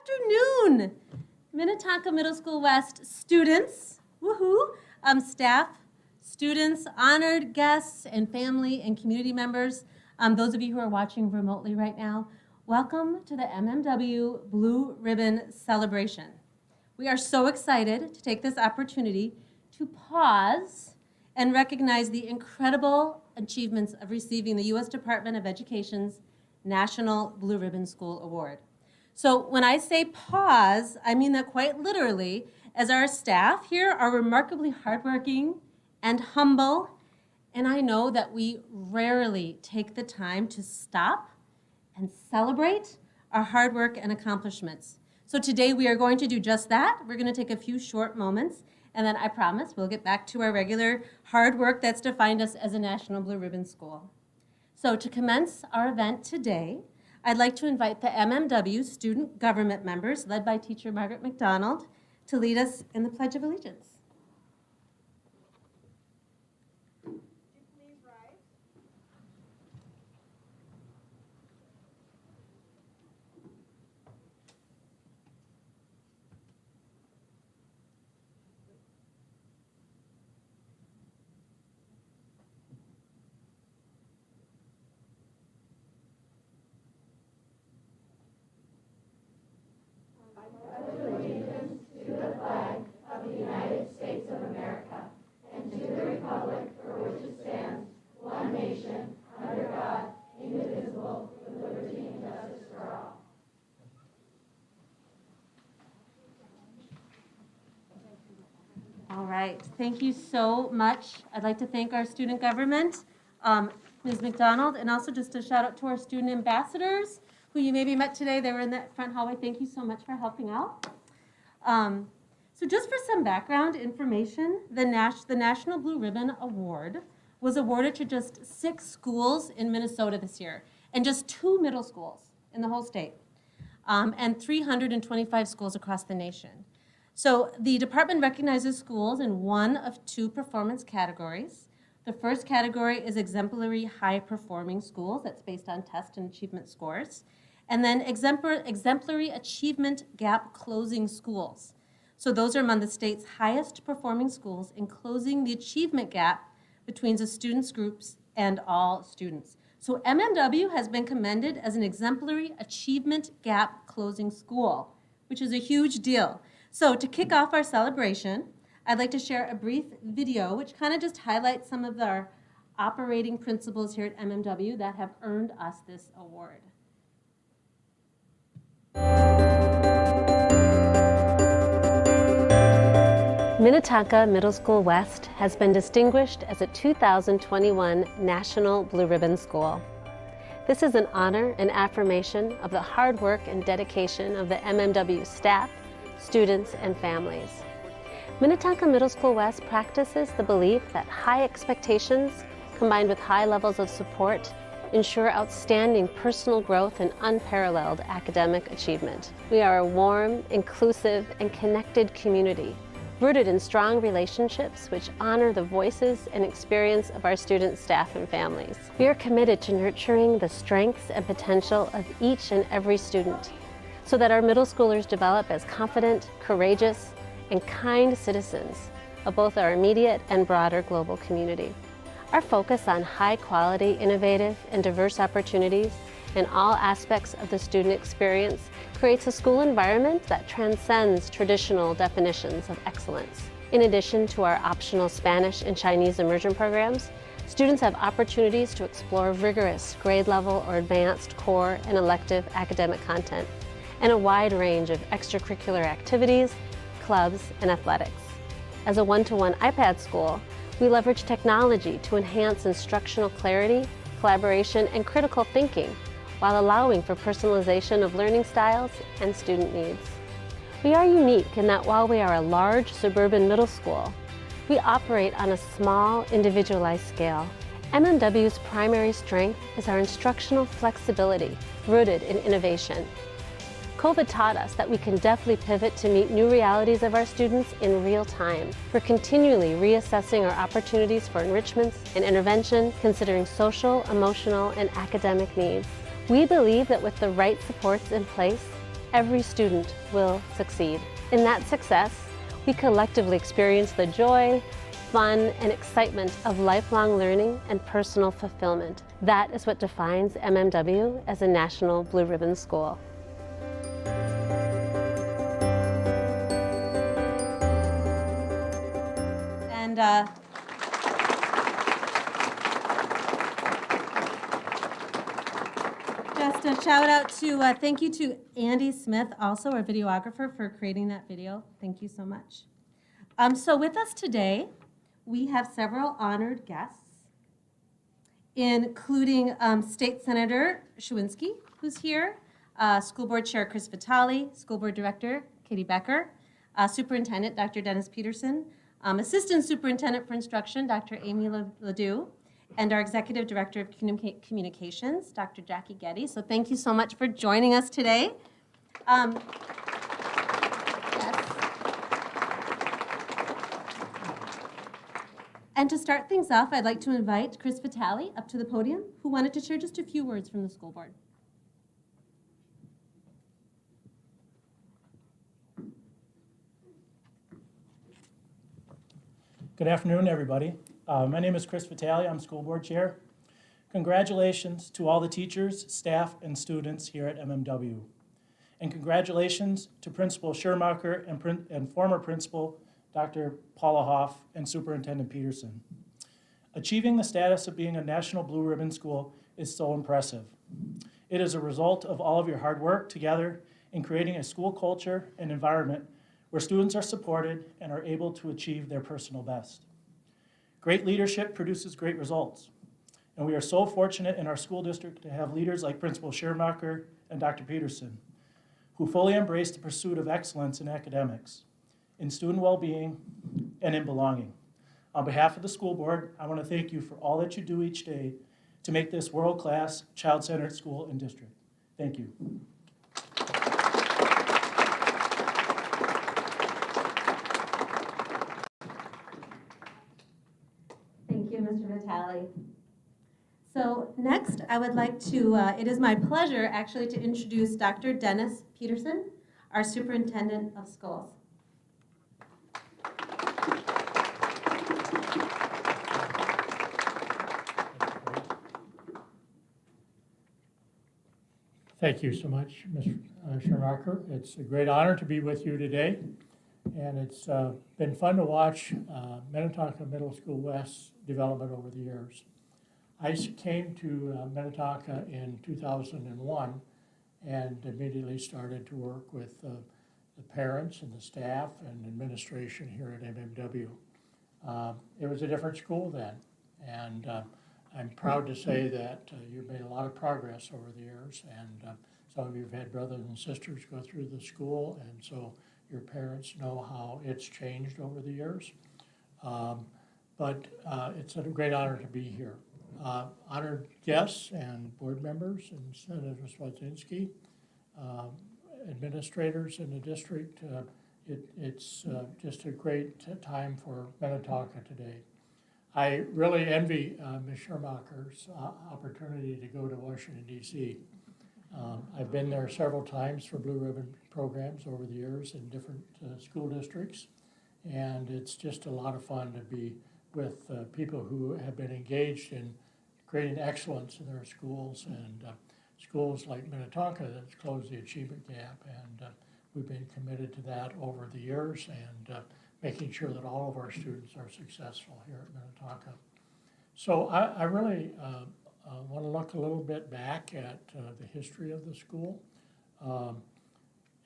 afternoon, Minnetonka Middle School West students, woohoo, staff, students, honored guests, and family and community members, those of you who are watching remotely right now, welcome to the MMW Blue Ribbon Celebration. We are so excited to take this opportunity to pause and recognize the incredible achievements of receiving the U.S. Department of Education's National Blue Ribbon School Award. So when I say pause, I mean that quite literally, as our staff here are remarkably hardworking and humble, and I know that we rarely take the time to stop and celebrate our hard work and accomplishments. So today we are going to do just that. We're going to take a few short moments, and then I promise we'll get back to our regular hard work that's defined us as a National Blue Ribbon School. So to commence our event today, I'd like to invite the MMW student government members, led by teacher Margaret McDonald, to lead us in the Pledge of Allegiance. Would you please rise? All right, thank you so much. I'd like to thank our student government, Ms. McDonald, and also just a shout out to our student ambassadors who you maybe met today. They were in that front hallway. Thank you so much for helping out. So just for some background information, the National Blue Ribbon Award was awarded to just 6 schools in Minnesota this year, and just 2 middle schools in the whole state, and 325 schools across the nation. So the department recognizes schools in one of 2 performance categories. The first category is exemplary high-performing schools. That's based on test and achievement scores. And then exemplary achievement gap closing schools. So those are among the state's highest performing schools in closing the achievement gap between the students' groups and all students. So MMW has been commended as an exemplary achievement gap closing school, which is a huge deal. So to kick off our celebration, I'd like to share a brief video which kind of just highlights some of our operating principles here at MMW that have earned us this award. Minnetonka Middle School West has been distinguished as a 2021 National Blue Ribbon School. This is an honor and affirmation of the hard work and dedication of the MMW staff, students, and families. Minnetonka Middle School West practices the belief that high expectations combined with high levels of support ensure outstanding personal growth and unparalleled academic achievement. We are a warm, inclusive, and connected community, rooted in strong relationships which honor the voices and experience of our students, staff, and families. We are committed to nurturing the strengths and potential of each and every student so that our middle schoolers develop as confident, courageous, and kind citizens of both our immediate and broader global community. Our focus on high-quality, innovative, and diverse opportunities in all aspects of the student experience creates a school environment that transcends traditional definitions of excellence. In addition to our optional Spanish and Chinese immersion programs, students have opportunities to explore rigorous grade level or advanced core and elective academic content, and a wide range of extracurricular activities, clubs, and athletics. As a one-to-one iPad school, we leverage technology to enhance instructional clarity, collaboration, and critical thinking, while allowing for personalization of learning styles and student needs. We are unique in that while we are a large suburban middle school, we operate on a small, individualized scale. MMW's primary strength is our instructional flexibility, rooted in innovation. COVID taught us that we can deftly pivot to meet new realities of our students in real time. We're continually reassessing our opportunities for enrichments and intervention, considering social, emotional, and academic needs. We believe that with the right supports in place, every student will succeed. In that success, we collectively experience the joy, fun, and excitement of lifelong learning and personal fulfillment. That is what defines MMW as a National Blue Ribbon School. And just a shout out to, thank you to Andy Smith, also our videographer, for creating that video. Thank you so much. So with us today, we have several honored guests, including State Senator Shawinski, who's here, School Board Chair Chris Vitale, School Board Director Katie Becker, Superintendent Dr. Dennis Peterson, Assistant Superintendent for Instruction Dr. Amy Ledoux, and our Executive Director of Communications, Dr. Jackie Getty. So thank you so much for joining us today. Yes. And to start things off, I'd like to invite Chris Vitale up to the podium, who wanted to share just a few words from the school board. Good afternoon, everybody. My name is Chris Vitale. I'm school board chair. Congratulations to all the teachers, staff, and students here at MMW. And congratulations to Principal Schermacher and former Principal Dr. Paula Hoff and Superintendent Peterson. Achieving the status of being a National Blue Ribbon School is so impressive. It is a result of all of your hard work together in creating a school culture and environment where students are supported and are able to achieve their personal best. Great leadership produces great results, and we are so fortunate in our school district to have leaders like Principal Schermacher and Dr. Peterson, who fully embrace the pursuit of excellence in academics, in student well-being, and in belonging. On behalf of the school board, I want to thank you for all that you do each day to make this world-class, child-centered school and district. Thank you. Thank you, Mr. Vitale. So next, I would like to, it is my pleasure actually to introduce Dr. Dennis Peterson, our Superintendent of Schools. Thank you so much, Mr. Schumacher. It's a great honor to be with you today, and it's been fun to watch Minnetonka Middle School West's development over the years. I came to Minnetonka in 2001 and immediately started to work with the parents and the staff and administration here at MMW. It was a different school then, and I'm proud to say that you've made a lot of progress over the years, and some of you have had brothers and sisters go through the school, and so your parents know how it's changed over the years. But it's a great honor to be here. Honored guests and board members and Senator Swatzinski, administrators in the district, it's just a great time for Minnetonka today. I really envy Ms. Schermacher's opportunity to go to Washington, D.C. I've been there several times for Blue Ribbon programs over the years in different school districts, and it's just a lot of fun to be with people who have been engaged in creating excellence in their schools, and schools like Minnetonka that's closed the achievement gap, and we've been committed to that over the years, and making sure that all of our students are successful here at Minnetonka. So I really want to look a little bit back at the history of the school.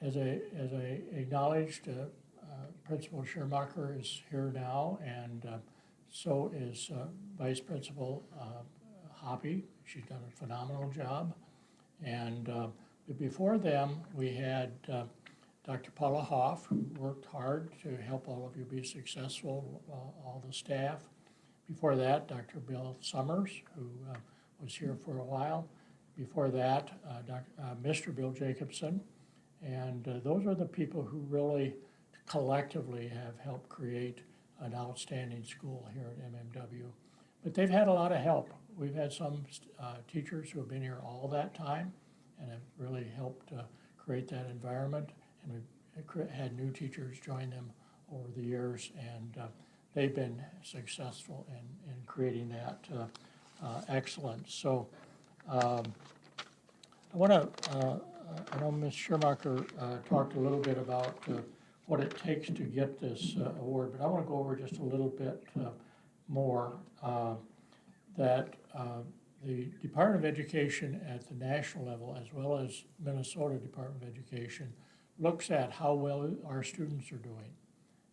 As I acknowledged, Principal Schermacher is here now, and so is Vice Principal Hoppy. She's done a phenomenal job. And before them, we had Dr. Paula Hoff, who worked hard to help all of you be successful, all the staff. Before that, Dr. Bill Summers, who was here for a while. Before that, Mr. Bill Jacobson. And those are the people who really collectively have helped create an outstanding school here at MMW. But they've had a lot of help. We've had some teachers who have been here all that time and have really helped create that environment, and we've had new teachers join them over the years, and they've been successful in creating that excellence. So I want to, I know Ms. Schumacher talked a little bit about what it takes to get this award, but I want to go over just a little bit more that the Department of Education at the national level, as well as Minnesota Department of Education, looks at how well our students are doing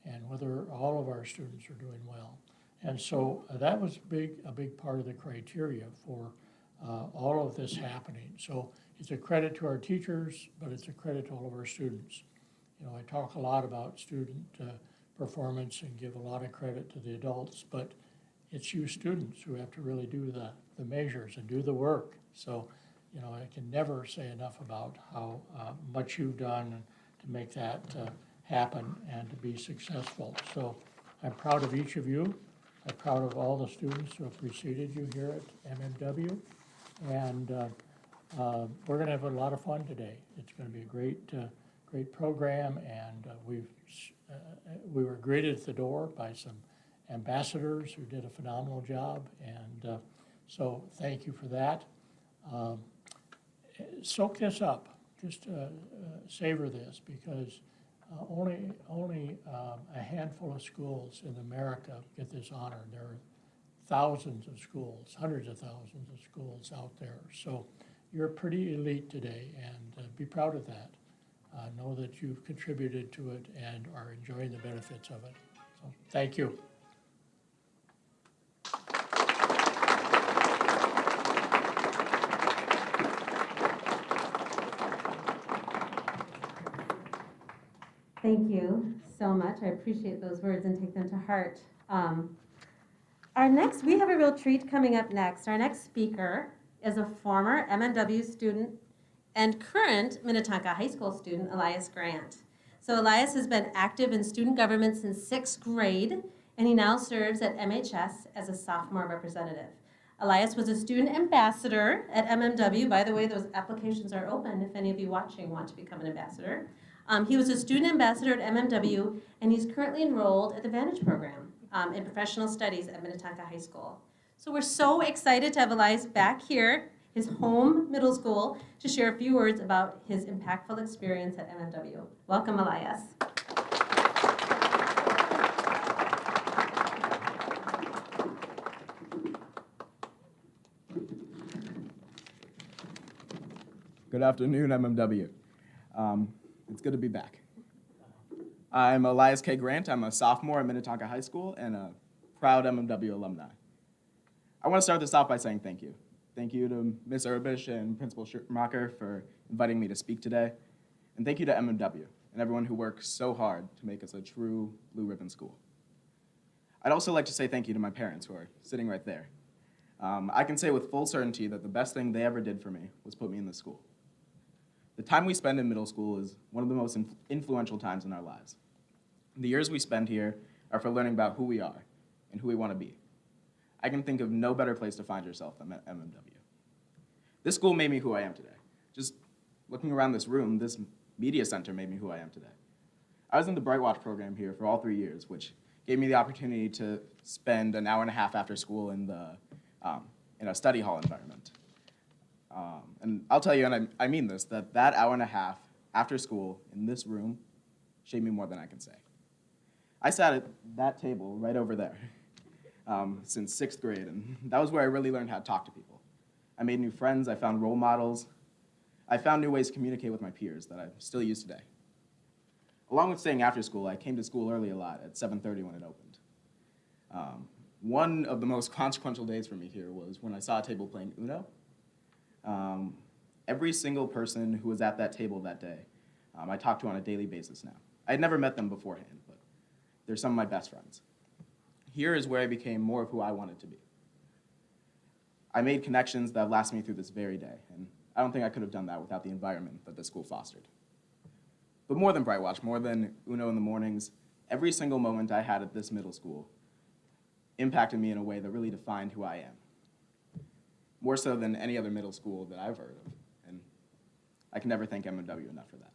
and whether all of our students are doing well. And so that was a big part of the criteria for all of this happening. So it's a credit to our teachers, but it's a credit to all of our students. You know, I talk a lot about student performance and give a lot of credit to the adults, but it's you students who have to really do the measures and do the work. So, you know, I can never say enough about how much you've done to make that happen and to be successful. So I'm proud of each of you. I'm proud of all the students who have preceded you here at MMW. And we're going to have a lot of fun today. It's going to be a great program, and we were greeted at the door by some ambassadors who did a phenomenal job, and so thank you for that. Soak this up, just savor this, because only a handful of schools in America get this honor. There are thousands of schools, hundreds of thousands of schools out there. So you're pretty elite today, and be proud of that. Know that you've contributed to it and are enjoying the benefits of it. So thank you. Thank you so much. I appreciate those words and take them to heart. We have a real treat coming up next. Our next speaker is a former MMW student and current Minnetonka High School student, Elias Grant. So Elias has been active in student government since 6th grade, and he now serves at MHS as a sophomore representative. Elias was a student ambassador at MMW. By the way, those applications are open if any of you watching want to become an ambassador. He was a student ambassador at MMW, and he's currently enrolled at the Vantage program in professional studies at Minnetonka High School. So we're so excited to have Elias back here, his home middle school, to share a few words about his impactful experience at MMW. Welcome, Elias. Good afternoon, MMW. It's good to be back. I'm Elias K. Grant. I'm a sophomore at Minnetonka High School and a proud MMW alumni. I want to start this off by saying thank you. Thank you to Ms. Urbish and Principal Schumacher for inviting me to speak today. And thank you to MMW and everyone who works so hard to make us a true blue ribbon school. I'd also like to say thank you to my parents who are sitting right there. I can say with full certainty that the best thing they ever did for me was put me in this school. The time we spend in middle school is one of the most influential times in our lives. The years we spend here are for learning about who we are and who we want to be. I can think of no better place to find yourself than at MMW. This school made me who I am today. Just looking around this room, this media center made me who I am today. I was in the Bright Watch program here for all 3 years, which gave me the opportunity to spend an hour and a half after school in a study hall environment. And I'll tell you, and I mean this, that hour and a half after school in this room shaped me more than I can say. I sat at that table right over there since 6th grade, and that was where I really learned how to talk to people. I made new friends, I found role models, I found new ways to communicate with my peers that I still use today. Along with staying after school, I came to school early a lot at 7:30 when it opened. One of the most consequential days for me here was when I saw a table playing Uno. Every single person who was at that table that day, I talk to on a daily basis now. I had never met them beforehand, but they're some of my best friends. Here is where I became more of who I wanted to be. I made connections that last me through this very day, and I don't think I could have done that without the environment that the school fostered. But more than Bright Watch, more than Uno in the mornings, every single moment I had at this middle school impacted me in a way that really defined who I am. More so than any other middle school that I've heard of. And I can never thank MMW enough for that.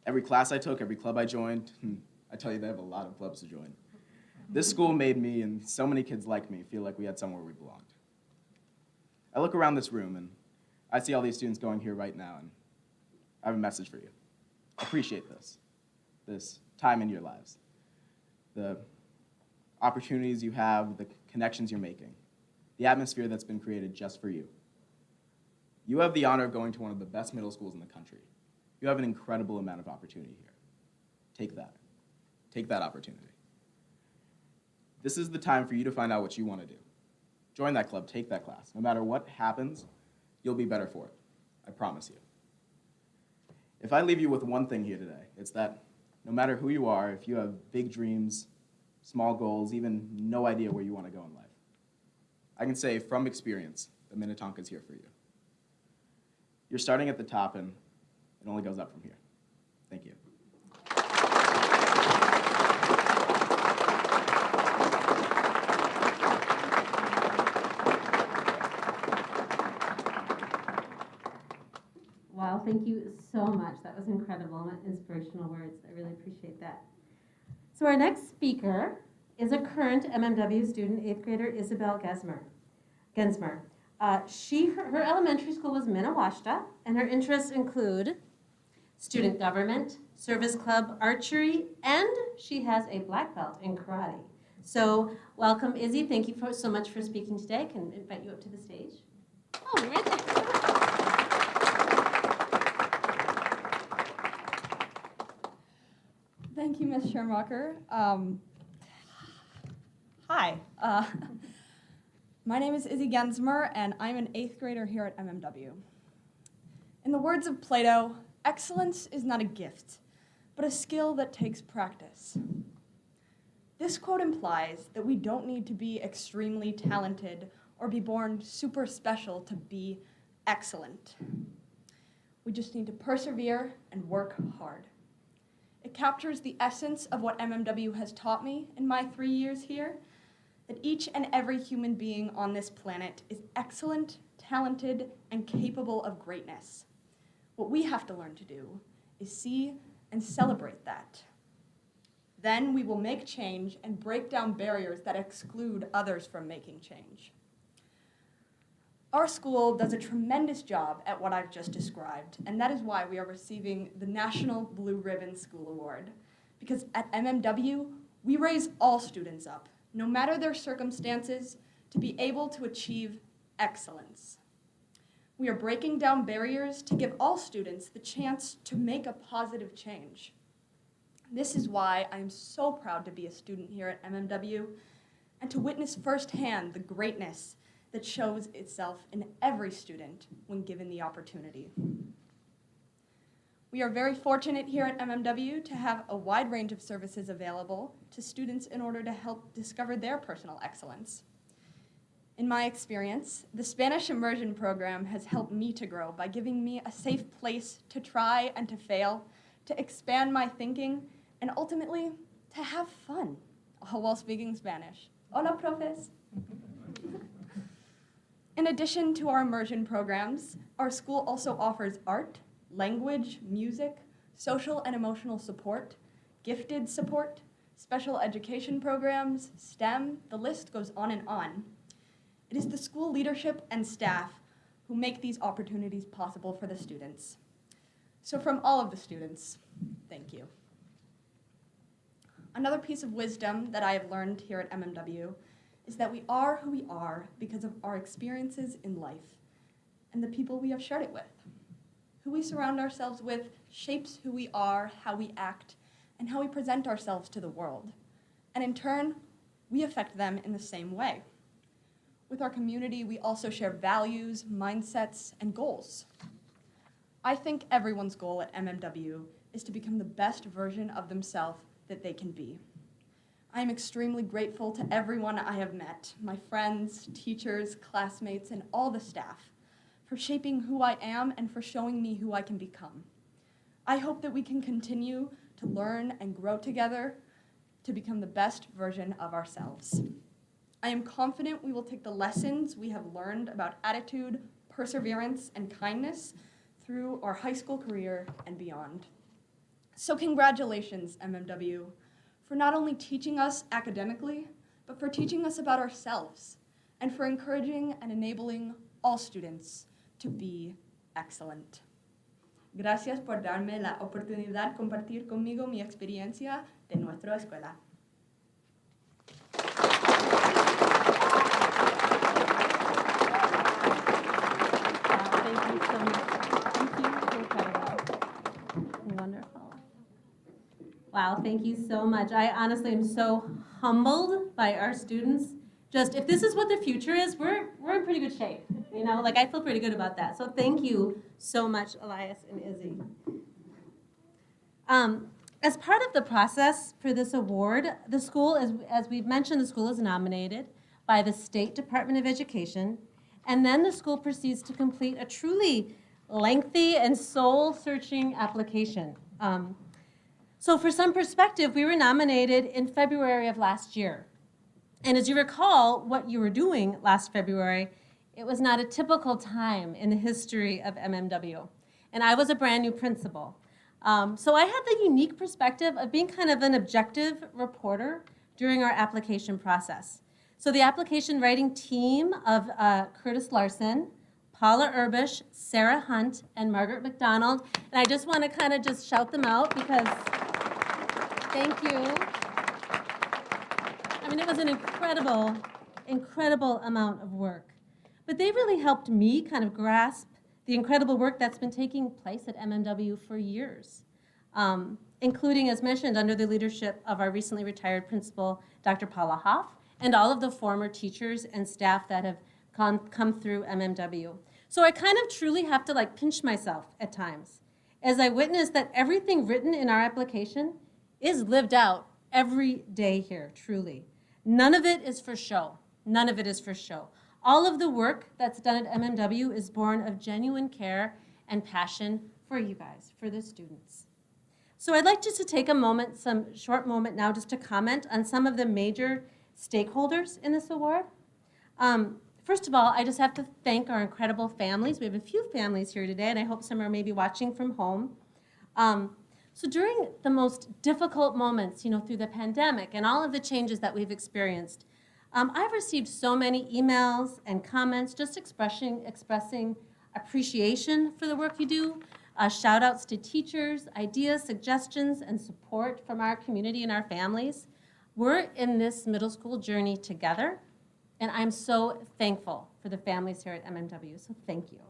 Every class I took, every club I joined, I tell you, they have a lot of clubs to join. This school made me and so many kids like me feel like we had somewhere we belonged. I look around this room and I see all these students going here right now, and I have a message for you. Appreciate this time in your lives, the opportunities you have, the connections you're making, the atmosphere that's been created just for you. You have the honor of going to one of the best middle schools in the country. You have an incredible amount of opportunity here. Take that. Take that opportunity. This is the time for you to find out what you want to do. Join that club, take that class. No matter what happens, you'll be better for it. I promise you. If I leave you with one thing here today, it's that no matter who you are, if you have big dreams, small goals, even no idea where you want to go in life, I can say from experience that Minnetonka is here for you. You're starting at the top, and it only goes up from here. Thank you. Wow, thank you so much. That was incredible, inspirational words. I really appreciate that. So our next speaker is a current MMW student, 8th grader Isabel Gensmer. Her elementary school was Minnetonka, and her interests include student government, service club, archery, and she has a black belt in karate. So welcome, Izzy. Thank you so much for speaking today. I can invite you up to the stage. Oh, you're right there. Thank you, Ms. Schermacher. Hi, my name is Izzy Gensmer, and I'm an 8th grader here at MMW. In the words of Plato, excellence is not a gift, but a skill that takes practice. This quote implies that we don't need to be extremely talented or be born super special to be excellent. We just need to persevere and work hard. It captures the essence of what MMW has taught me in my 3 years here, that each and every human being on this planet is excellent, talented, and capable of greatness. What we have to learn to do is see and celebrate that. Then we will make change and break down barriers that exclude others from making change. Our school does a tremendous job at what I've just described, and that is why we are receiving the National Blue Ribbon School Award. Because at MMW, we raise all students up, no matter their circumstances, to be able to achieve excellence. We are breaking down barriers to give all students the chance to make a positive change. This is why I am so proud to be a student here at MMW and to witness firsthand the greatness that shows itself in every student when given the opportunity. We are very fortunate here at MMW to have a wide range of services available to students in order to help discover their personal excellence. In my experience, the Spanish immersion program has helped me to grow by giving me a safe place to try and to fail, to expand my thinking, and ultimately, to have fun while speaking Spanish. Hola, profes. In addition to our immersion programs, our school also offers art, language, music, social and emotional support, gifted support, special education programs, STEM, the list goes on and on. It is the school leadership and staff who make these opportunities possible for the students. So from all of the students, thank you. Another piece of wisdom that I have learned here at MMW is that we are who we are because of our experiences in life and the people we have shared it with. Who we surround ourselves with shapes who we are, how we act, and how we present ourselves to the world. And in turn, we affect them in the same way. With our community, we also share values, mindsets, and goals. I think everyone's goal at MMW is to become the best version of themselves that they can be. I am extremely grateful to everyone I have met, my friends, teachers, classmates, and all the staff, for shaping who I am and for showing me who I can become. I hope that we can continue to learn and grow together to become the best version of ourselves. I am confident we will take the lessons we have learned about attitude, perseverance, and kindness through our high school career and beyond. So congratulations, MMW, for not only teaching us academically, but for teaching us about ourselves, and for encouraging and enabling all students to be excellent. Gracias por darme la oportunidad de compartir conmigo mi experiencia de nuestra escuela. Thank you so much. Thank you. Incredible. Wonderful. Wow, thank you so much. I honestly am so humbled by our students. Just, if this is what the future is, we're in pretty good shape. You know, like I feel pretty good about that. So thank you so much, Elias and Izzy. As part of the process for this award, the school, as we've mentioned, the school is nominated by the State Department of Education, and then the school proceeds to complete a truly lengthy and soul-searching application. So for some perspective, we were nominated in February of last year. And as you recall, what you were doing last February, it was not a typical time in the history of MMW. And I was a brand new principal. So I had the unique perspective of being kind of an objective reporter during our application process. So the application writing team of Curtis Larson, Paula Urbish, Sarah Hunt, and Margaret McDonald. And I just want to kind of just shout them out because thank you. I mean, it was an incredible, incredible amount of work. But they really helped me kind of grasp the incredible work that's been taking place at MMW for years, including, as mentioned, under the leadership of our recently retired principal, Dr. Paula Hoff, and all of the former teachers and staff that have come through MMW. So I kind of truly have to pinch myself at times as I witness that everything written in our application is lived out every day here, truly. None of it is for show. None of it is for show. All of the work that's done at MMW is born of genuine care and passion for you guys, for the students. So I'd like just to take a moment, some short moment now, just to comment on some of the major stakeholders in this award. First of all, I just have to thank our incredible families. We have a few families here today, and I hope some are maybe watching from home. So during the most difficult moments, through the pandemic and all of the changes that we've experienced, I've received so many emails and comments just expressing appreciation for the work you do, shout outs to teachers, ideas, suggestions, and support from our community and our families. We're in this middle school journey together, and I'm so thankful for the families here at MMW, so thank you.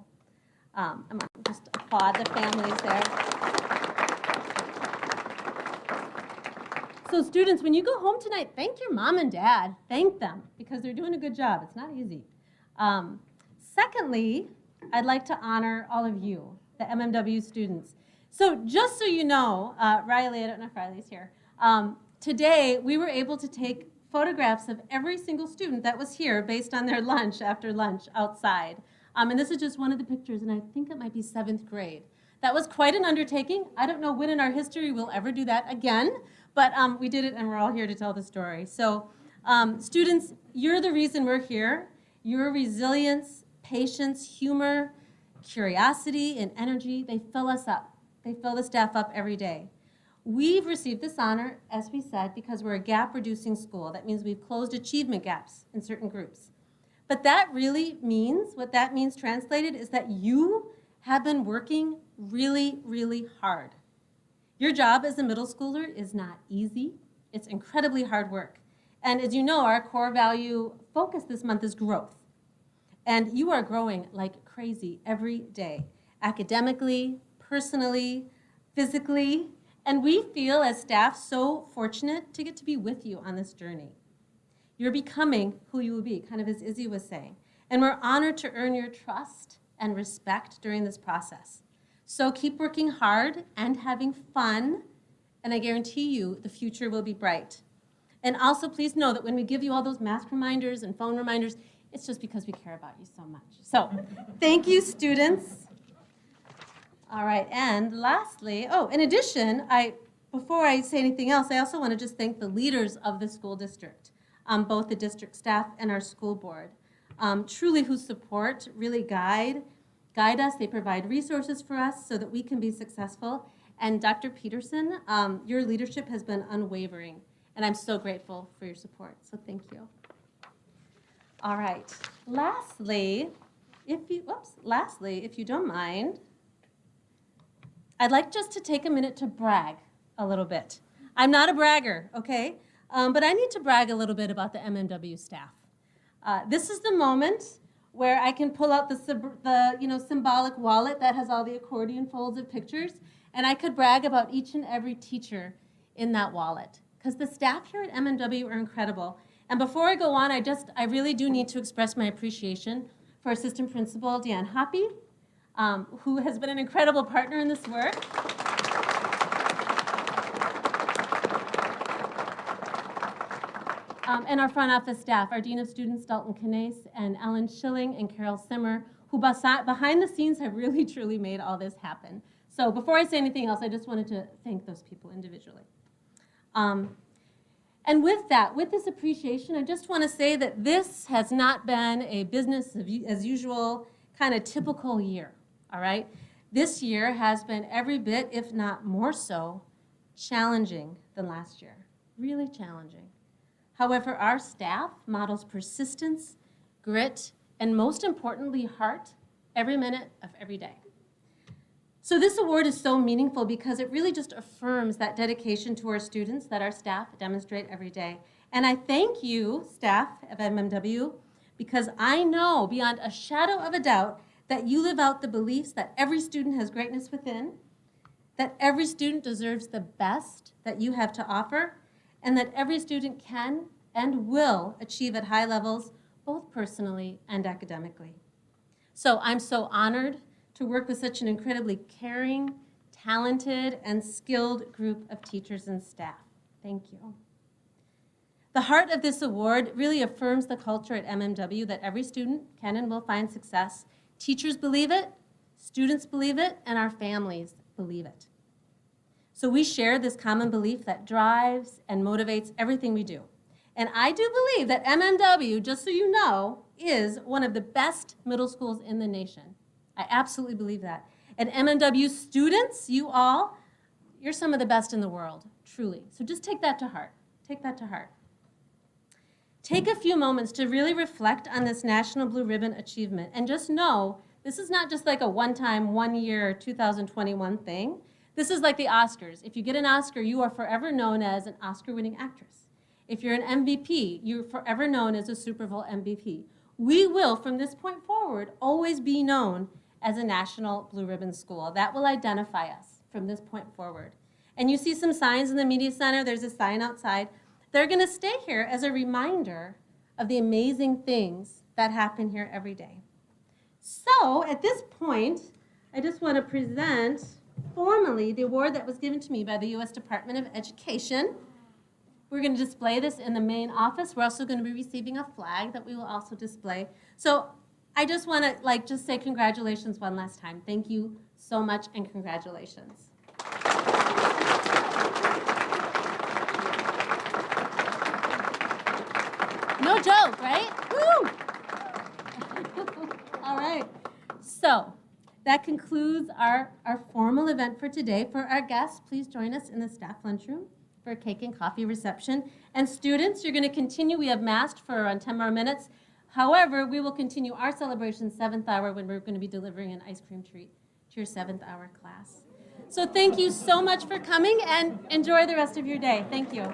I'm going to just applaud the families there. So students, when you go home tonight, thank your mom and dad. Thank them, because they're doing a good job. It's not easy. Secondly, I'd like to honor all of you, the MMW students. So just so you know, Riley, I don't know if Riley's here, today we were able to take photographs of every single student that was here based on their lunch after lunch outside. And this is just one of the pictures, and I think it might be 7th grade. That was quite an undertaking. I don't know when in our history we'll ever do that again, but we did it, and we're all here to tell the story. So students, you're the reason we're here. Your resilience, patience, humor, curiosity, and energy, they fill us up. They fill the staff up every day. We've received this honor, as we said, because we're a gap-reducing school. That means we've closed achievement gaps in certain groups. But that really means, what that means translated, is that you have been working really, really hard. Your job as a middle schooler is not easy. It's incredibly hard work. And as you know, our core value focus this month is growth. And you are growing like crazy every day, academically, personally, physically. And we feel as staff so fortunate to get to be with you on this journey. You're becoming who you will be, kind of as Izzy was saying. And we're honored to earn your trust and respect during this process. So keep working hard and having fun, and I guarantee you the future will be bright. And also please know that when we give you all those mask reminders and phone reminders, it's just because we care about you so much. So thank you, students. All right, and lastly, in addition, before I say anything else, I also want to just thank the leaders of the school district, both the district staff and our school board, truly whose support really guide, guide us, they provide resources for us so that we can be successful. And Dr. Peterson, your leadership has been unwavering, and I'm so grateful for your support, so thank you. All right, lastly, if you don't mind, I'd like just to take a minute to brag a little bit. I'm not a bragger, okay? But I need to brag a little bit about the MMW staff. This is the moment where I can pull out the symbolic wallet that has all the accordion folds of pictures, and I could brag about each and every teacher in that wallet, because the staff here at MMW are incredible. And before I go on, I really do need to express my appreciation for Assistant Principal Deanne Hoppy, who has been an incredible partner in this work. And our front office staff, our Dean of Students, Dalton Canese, and Ellen Schilling and Carol Simmer, who behind the scenes have really, truly made all this happen. So before I say anything else, I just wanted to thank those people individually. And with that, with this appreciation, I just want to say that this has not been a business as usual kind of typical year, all right? This year has been every bit, if not more so, challenging than last year, really challenging. However, our staff models persistence, grit, and most importantly, heart every minute of every day. So this award is so meaningful because it really just affirms that dedication to our students that our staff demonstrate every day. And I thank you, staff of MMW, because I know beyond a shadow of a doubt that you live out the beliefs that every student has greatness within, that every student deserves the best that you have to offer, and that every student can and will achieve at high levels, both personally and academically. So I'm so honored to work with such an incredibly caring, talented, and skilled group of teachers and staff. Thank you. The heart of this award really affirms the culture at MMW that every student can and will find success. Teachers believe it, students believe it, and our families believe it. So we share this common belief that drives and motivates everything we do. And I do believe that MMW, just so you know, is one of the best middle schools in the nation. I absolutely believe that. And MMW students, you all, you're some of the best in the world, truly. So just take that to heart. Take that to heart. Take a few moments to really reflect on this National Blue Ribbon achievement. And just know, this is not just like a one-time, one-year, 2021 thing. This is like the Oscars. If you get an Oscar, you are forever known as an Oscar-winning actress. If you're an MVP, you're forever known as a Super Bowl MVP. We will, from this point forward, always be known as a National Blue Ribbon School. That will identify us from this point forward. And you see some signs in the Media Center. There's a sign outside. They're going to stay here as a reminder of the amazing things that happen here every day. So at this point, I just want to present formally the award that was given to me by the U.S. Department of Education. We're going to display this in the main office. We're also going to be receiving a flag that we will also display. So I just want to just say congratulations one last time. Thank you so much, and congratulations. No joke, right? Woo! All right. So that concludes our formal event for today. For our guests, please join us in the staff lunchroom for a cake and coffee reception. And students, you're going to continue. We have masked for around 10 more minutes. However, we will continue our celebration 7th hour when we're going to be delivering an ice cream treat to your 7th hour class. So thank you so much for coming, and enjoy the rest of your day. Thank you.